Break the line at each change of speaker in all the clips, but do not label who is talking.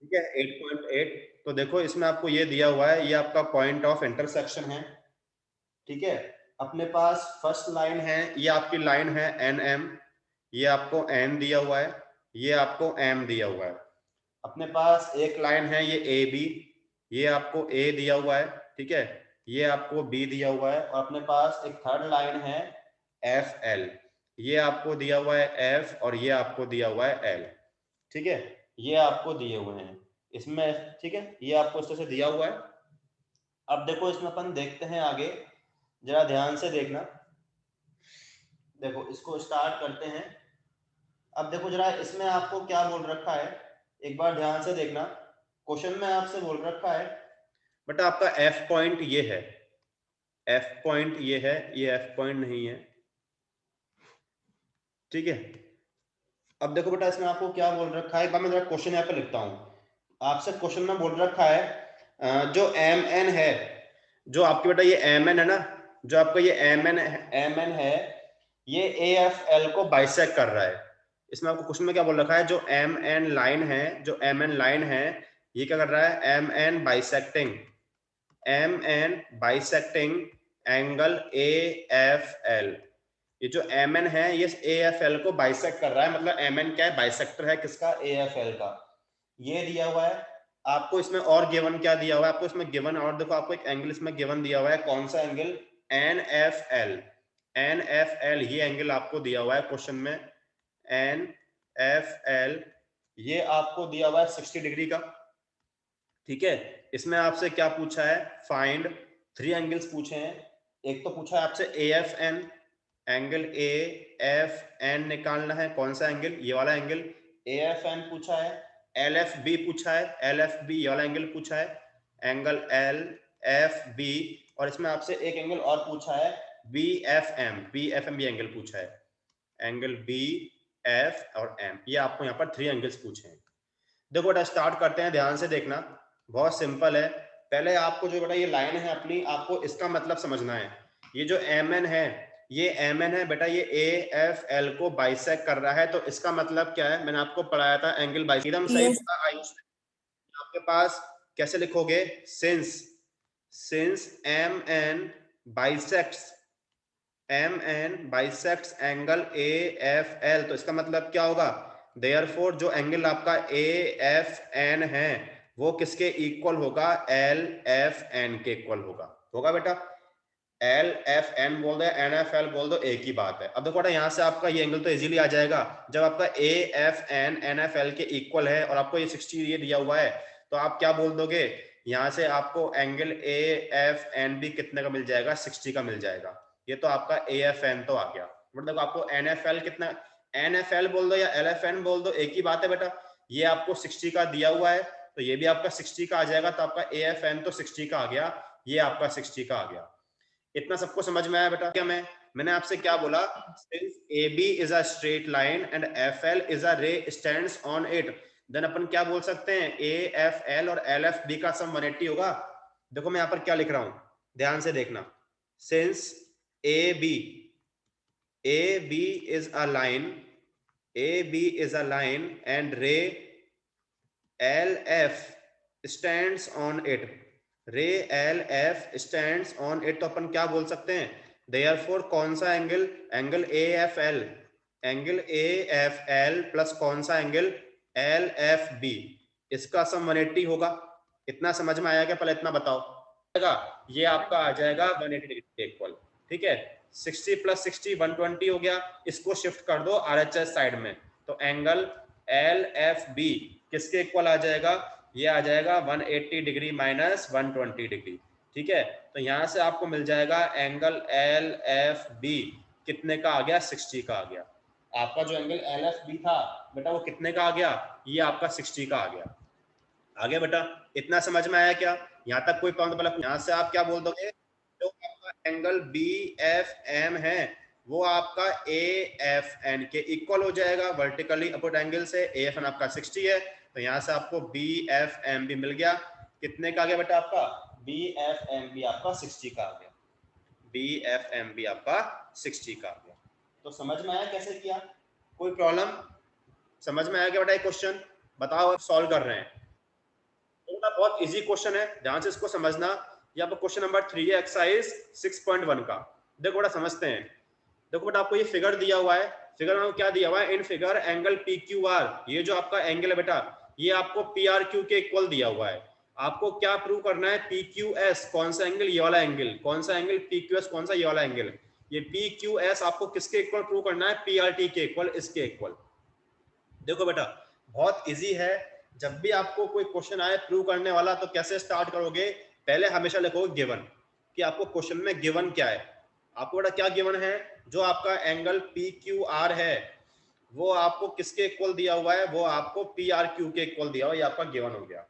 ठीक है 8.8। तो देखो इसमें आपको ये दिया हुआ है, ये आपका पॉइंट ऑफ इंटरसेक्शन है। ठीक है, अपने पास फर्स्ट लाइन है, ये आपकी लाइन है एन एम, ये आपको एन दिया हुआ है, ये आपको एम दिया हुआ है। अपने पास एक लाइन है ये ए बी, ये आपको ए दिया हुआ है। ठीक है, ये आपको बी दिया हुआ है। और अपने पास एक थर्ड लाइन है एफ एल, ये आपको दिया हुआ है एफ, और ये आपको दिया हुआ है एल। ठीक है, ये आपको दिए हुए हैं इसमें। ठीक है, ये आपको इस तरह से दिया हुआ है। अब देखो इसमें अपन देखते हैं आगे, जरा ध्यान से देखना। देखो इसको स्टार्ट करते हैं। अब देखो जरा इसमें आपको क्या बोल रखा है, एक बार ध्यान से देखना। क्वेश्चन में आपसे बोल रखा है बट आपका एफ पॉइंट ये है, एफ पॉइंट ये है, ये एफ पॉइंट नहीं है। ठीक है, अब देखो बेटा इसमें आपको क्या बोल रखा है, एक बार मैं जरा क्वेश्चन यहाँ पे लिखता हूँ। आपसे क्वेश्चन में बोल रखा है जो एम एन है, जो आपके बेटा ये एम एन है ना, जो आपका ये एम एन है, ये ए एफ एल को बाइसेक्ट कर रहा है। इसमें आपको क्वेश्चन में क्या बोल रखा है, जो एम एन लाइन है, जो एम एन लाइन है, ये क्या कर रहा है, M N bisecting, M N bisecting angle A F L. ये जो एम एन है ये ए एफ एल को बाइसेक्ट कर रहा है, मतलब एम एन क्या है, बाइसेक्टर है किसका, ए एफ एल का। ये दिया हुआ है आपको। इसमें और गिवन क्या दिया हुआ है आपको, इसमें गिवन और देखो आपको एक एंगल इसमें गिवन दिया हुआ है, कौन सा angle, N F L. N F L ये एंगल आपको दिया हुआ है क्वेश्चन में, एन एफ एल ये आपको दिया हुआ है 60 डिग्री का। ठीक है, इसमें आपसे क्या पूछा है, फाइंड 3 एंगल्स पूछे हैं। एक तो पूछा है आपसे A F N, angle A F N निकालना है, कौन सा एंगल, ये वाला एंगल ए एफ एन पूछा है। एल एफ बी पूछा है, एल एफ बी ये वाला एंगल पूछा है, एंगल एल एफ बी। और इसमें आपसे एक एंगल और पूछा है B F M, B F M भी एंगल पूछा है, एंगल बी एफ और एम। ये आपको यहाँ पर 3 एंगल्स पूछे हैं। देखो बेटा स्टार्ट करते हैं, ध्यान से देखना, बहुत सिंपल है। पहले आपको जो बेटा ये लाइन है अपनी, आपको इसका मतलब समझना है। ये जो एम एन है, ये एम एन है बेटा, ये ए एफ एल को बाइसेक्ट कर रहा है, तो इसका मतलब क्या है, मैंने आपको पढ़ाया था एंगल बाइसेक्ट, एकदम सही
यस।
बोला आयुष ने। आपके पास कैसे लिखोगे, since, since M N bisects, M N bisects angle A F L, तो इसका मतलब क्या होगा, देयरफॉर जो एंगल आपका ए एफ एन है वो किसके इक्वल होगा, एल एफ एन के इक्वल होगा। होगा बेटा, एल एफ एन बोल दो, एन एफ एल बोल दो, एक ही बात है। अब देखो बेटा यहाँ से आपका ये एंगल तो इजीली आ जाएगा, जब आपका A F N F L के इक्वल है और आपको ये 60 ये दिया हुआ है, तो आप क्या बोल दोगे, यहाँ से आपको एंगल ए एफ एन भी कितने का मिल जाएगा, 60 का मिल जाएगा। ये तो आपका ए एफ एन तो आ गया। मतलब आपको एन एफ एल कितना, एन एफ एल बोल दो या एल एफ एन बोल दो, एक ही बात है बेटा। ये आपको 60 का दिया हुआ है, तो ये भी आपका 60 का आ जाएगा, तो आपका ए एफ एन तो 60 का आ गया, ये आपका 60 का आ गया। इतना सबको समझ में आया बेटा, क्या मैंने आपसे क्या बोला, since AB is a straight line and FL is a रे स्टैंड्स ऑन इट, देन अपन क्या बोल सकते हैं, AFL और LFB का सम 180 होगा। देखो मैं यहाँ पर क्या लिख रहा हूं, ध्यान से देखना, since AB AB is a line, AB is a line and ray LF stands on it, रे L F stands on it, तो अपन क्या बोल सकते हैं, देयरफॉर कौन सा angle, angle A F L, angle A F L plus कौन सा एंगल, एल एफ बी, इसका सम 180 होगा। इतना समझ में आया क्या, पहले इतना बताओ। ये आपका आ जाएगा 180 डिग्री के इक्वल। ठीक है, 60 प्लस 60 120 हो गया, इसको शिफ्ट कर दो आरएचएस साइड में, तो एंगल एल एफ बी किसके इक्वल आ जाएगा, ये आ जाएगा 180 डिग्री माइनस 120 डिग्री। ठीक है, तो यहां से आपको मिल जाएगा एंगल एल एफ बी कितने का आ गया, 60 का आ गया। आपका जो एंगल एल एफ बी था बेटा वो कितने का आ गया, ये आपका 60 का आ गया। आ गया बेटा, इतना समझ में आया क्या, यहाँ तक कोई प्रॉब्लम, मतलब यहाँ से आप क्या बोल दोगे, जो आपका एंगल बी एफ एम है वो आपका ए एफ एन के इक्वल हो जाएगा वर्टिकली अपवर्ड एंगल से, ए एफ एन आपका 60 है, तो यहाँ से आपको बी एफ एम भी मिल गया, कितने का आ गया बेटा आपका, बी एफ एम भी आपका 60 का आ गया, बी एफ एम भी आपका 60 का आ गया। तो समझ में आया कैसे किया, कोई प्रॉब्लम, समझ में आया क्या बेटा, एक क्वेश्चन बताओ, आप सॉल्व कर रहे हैं। बहुत इजी क्वेश्चन है, ध्यान से इसको समझना। ये आपका क्वेश्चन नंबर 3 है, एक्सरसाइज 6.1 का। देखो बेटा समझते हैं। देखो बेटा आपको ये फिगर दिया हुआ है, फिगर में क्या दिया हुआ है, in figure angle P Q R, ये जो आपका एंगल है बेटा, ये आपको पी आर क्यू के इक्वल दिया हुआ है। आपको क्या प्रूव करना है, पी क्यू एस, कौन सा एंगल, ये वाला एंगल, कौन सा एंगल, पी क्यू एस, कौन सा, ये वाला एंगल। ये पी क्यू एस आपको किसके इक्वल प्रूव करना है, पी आर टी के इक्वल, इसके इक्वल। देखो बेटा बहुत इजी है, जब भी आपको कोई क्वेश्चन आए प्रूव करने वाला, तो कैसे स्टार्ट करोगे, पहले हमेशा लिखोगे गिवन, कि आपको क्वेश्चन में गिवन क्या है। आपको बेटा क्या गिवन है, जो आपका एंगल पी क्यू आर है वो आपको किसके इक्वल दिया हुआ है, वो आपको पी आर क्यू के इक्वल दिया हुआ है, ये आपका गिवन हो गया।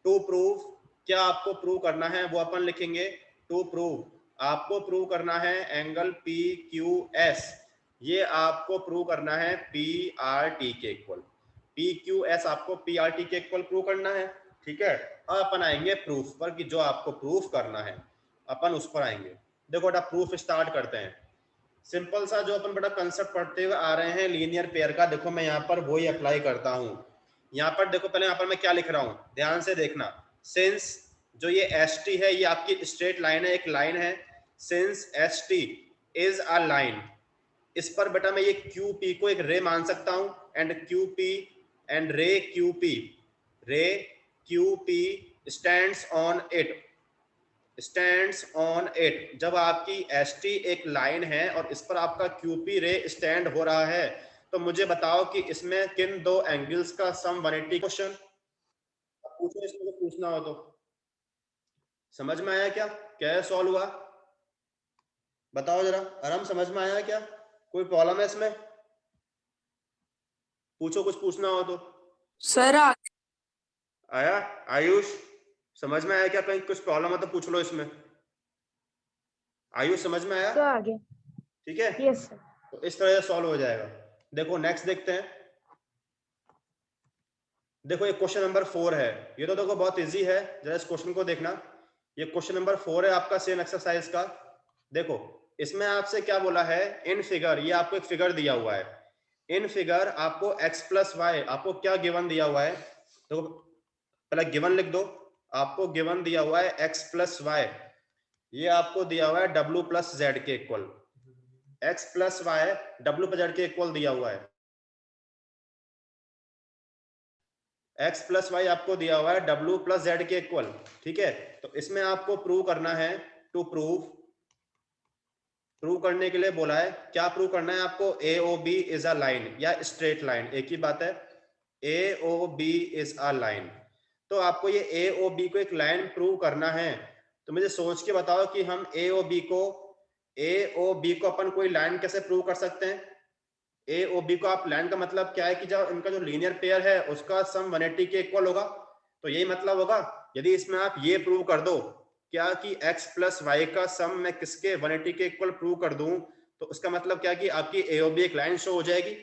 टू प्रूव, क्या आपको प्रूव करना है वो अपन लिखेंगे, टू प्रूव, आपको प्रूव करना है एंगल पी क्यू एस, ये आपको प्रूव करना है पी आर टी के इक्वल, पी क्यू एस आपको पी आर टी के इक्वल प्रूव करना है। ठीक है, अब अपन आएंगे प्रूफ पर, कि जो आपको प्रूफ करना है अपन उस पर आएंगे। देखो बेटा प्रूफ स्टार्ट करते हैं। सिंपल सा जो अपन बेटा कंसेप्ट पढ़ते हुए आ रहे हैं लीनियर पेयर का, देखो मैं यहाँ पर वही अप्लाई करता हूँ। यहाँ पर देखो पहले यहाँ पर मैं क्या लिख रहा हूँ, ध्यान से देखना। सिंस जो ये एस टी है, ये आपकी स्ट्रेट लाइन है, एक लाइन है। Since S T is a line, इस पर बेटा मैं ये क्यू पी को एक रे मान सकता हूँ, एंड क्यू पी एंड रे क्यू पी, रे Q P stands on it, stands on it. जब आपकी एस टी एक लाइन है और इस पर आपका क्यूपी रे स्टैंड हो रहा है, तो मुझे बताओ कि इसमें किन दो एंगल्स का सम 180। क्वेश्चन पूछो, इसमें तो पूछना हो तो। समझ में आया क्या, क्या सॉल्व हुआ, बताओ जरा, आराम समझ में आया क्या, कोई प्रॉब्लम है इसमें, पूछो कुछ पूछना हो तो।
सर
आया आयुष, समझ में आया क्या, कहीं कुछ प्रॉब्लम हो तो पूछ लो इसमें। आयुष समझ में आया,
आगे
ठीक है,
यस सर।
तो इस तरह से सॉल्व हो जाएगा। देखो नेक्स्ट देखते हैं। देखो ये क्वेश्चन नंबर 4 है, ये तो देखो बहुत इजी है, जरा इस क्वेश्चन को देखना। ये क्वेश्चन नंबर 4 है आपका सेम एक्सरसाइज का। देखो इसमें आपसे क्या बोला है, इन फिगर, ये आपको एक फिगर दिया हुआ है, इन फिगर आपको x प्लस वाई, आपको क्या गिवन दिया हुआ है, तो पहले गिवन लिख दो। आपको गिवन दिया हुआ है x प्लस वाई, ये आपको दिया हुआ है w प्लस जेड के equal, x plus Y w plus Z के इक्वल दिया हुआ है, x प्लस वाई आपको दिया हुआ है w प्लस जेड के इक्वल। ठीक है, तो इसमें आपको प्रूव करना है, टू प्रूव करने के लिए बोला है, क्या प्रूव करना है आपको, A O B is a line या स्ट्रेट लाइन, एक ही बात है, A O B is a line. तो आपको ये ए ओ बी को एक लाइन प्रूव करना है, तो मुझे सोच के बताओ कि हम ए ओ बी को अपन कोई लाइन कैसे प्रूव कर सकते हैं। ए ओ बी को आप लाइन का मतलब क्या है, कि जब इनका जो लीनियर पेयर है उसका सम 180 के इक्वल होगा, तो यही मतलब होगा। यदि इसमें आप ये प्रूव कर दो क्या कि x प्लस वाई का सम मैं किसके 180 के इक्वल प्रूव कर दूं, तो उसका मतलब क्या कि आपकी ए ओ बी एक लाइन शो हो जाएगी।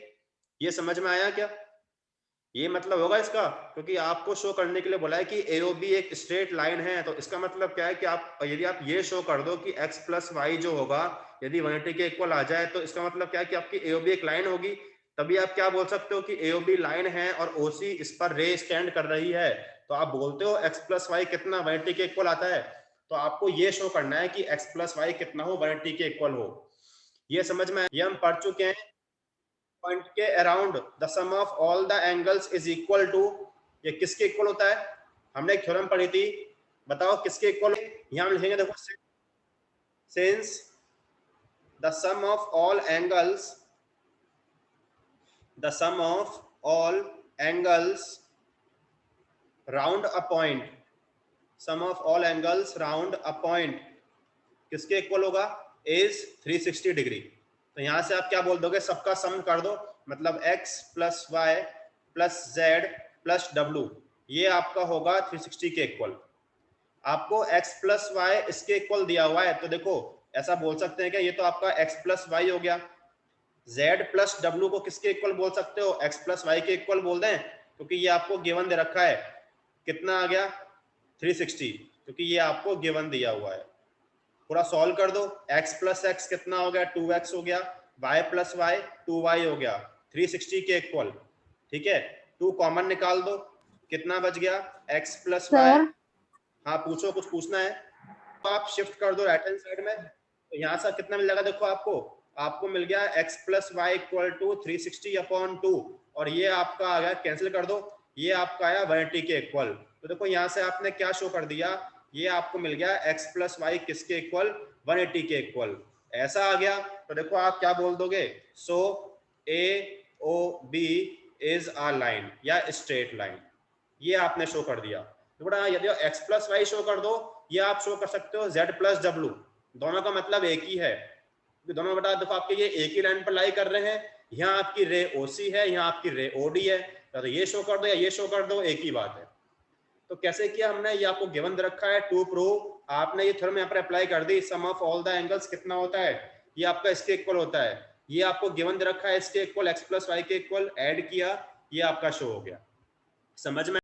ये समझ में आया क्या, ये मतलब होगा इसका, क्योंकि आपको शो करने के लिए बोला है कि ए ओ बी एक स्ट्रेट लाइन है, तो इसका मतलब क्या है कि आप यदि आप ये शो कर दो कि x प्लस वाई जो होगा यदि 180 के इक्वल आ जाए, तो इसका मतलब क्या है कि आपकी ए ओ बी एक लाइन होगी। तभी आप क्या बोल सकते हो कि ए ओ बी लाइन है और ओ सी इस पर रे स्टैंड कर रही है, तो आप बोलते हो x प्लस वाई कितना 180 के इक्वल आता है। तो आपको ये शो करना है कि x प्लस वाई कितना हो, 180 के इक्वल हो। ये समझ में, ये हम पढ़ चुके हैं। पॉइंट के around the sum of all the angles is equal to, ये किसके इक्वल होता है, हमने एक थ्योरम पढ़ी थी, बताओ किसके इक्वल। यहां हम लिखेंगे, देखो since the sum of all angles, the sum of all angles round a point, sum of all angles round a point किसके इक्वल होगा, इज 360 डिग्री। तो यहां से आप क्या बोल दोगे, सबका सम कर दो, मतलब x plus Y plus Z plus W, ये आपका होगा 360 के इक्वल। आपको x प्लस वाई इसके इक्वल दिया हुआ है, तो देखो ऐसा बोल सकते हैं कि ये तो आपका x प्लस वाई हो गया। z प्लस डब्ल्यू को किसके इक्वल बोल सकते हो, x प्लस वाई के इक्वल बोल दें, क्योंकि ये आपको गिवन दे रखा है, कितना आ गया 360, क्योंकि ये आपको गिवन दिया हुआ है। पूरा सॉल्व कर दो, x प्लस एक्स कितना हो गया, 2x हो गया, y प्लस वाई 2y हो गया, 360 के इक्वल। ठीक है, 2 कॉमन निकाल दो, कितना बच गया, x प्लस वाई।
सर
हाँ पूछो, कुछ पूछना है तो आप शिफ्ट कर दो राइट हैंड साइड में, तो यहाँ से कितना मिल जाएगा, देखो आपको आपको मिल गया x plus Y equal to 360/2, और ये आपका आ गया, कैंसिल कर दो, ये आपका आया 180 के इक्वल। तो देखो यहाँ से आपने क्या शो कर दिया, ये आपको मिल गया x प्लस वाई किसके इक्वल, 180 के इक्वल, ऐसा आ गया। तो देखो आप क्या बोल दोगे, so A O B is a line या स्ट्रेट लाइन, ये आपने शो कर दिया। तो बेटा यदि x प्लस वाई शो कर दो, ये आप शो कर सकते हो z प्लस डब्लू, दोनों का मतलब एक ही है, दोनों बेटा देखो आपके ये एक ही लाइन पर लाई कर रहे हैं, यहाँ आपकी रे ओसी है, यहाँ आपकी रे ओडी है, तो ये शो कर दो या ये शो कर दो, एक ही बात है। तो कैसे किया हमने, ये आपको गिवन दे रखा है टू प्रूव, आपने ये थ्योरम यहाँ पर अप्लाई कर दी, सम ऑफ ऑल द एंगल्स कितना होता है, ये आपका इसके इक्वल होता है, ये आपको गिवन दे रखा है इसके इक्वल x प्लस वाई के इक्वल, ऐड किया, ये आपका शो हो गया। समझ में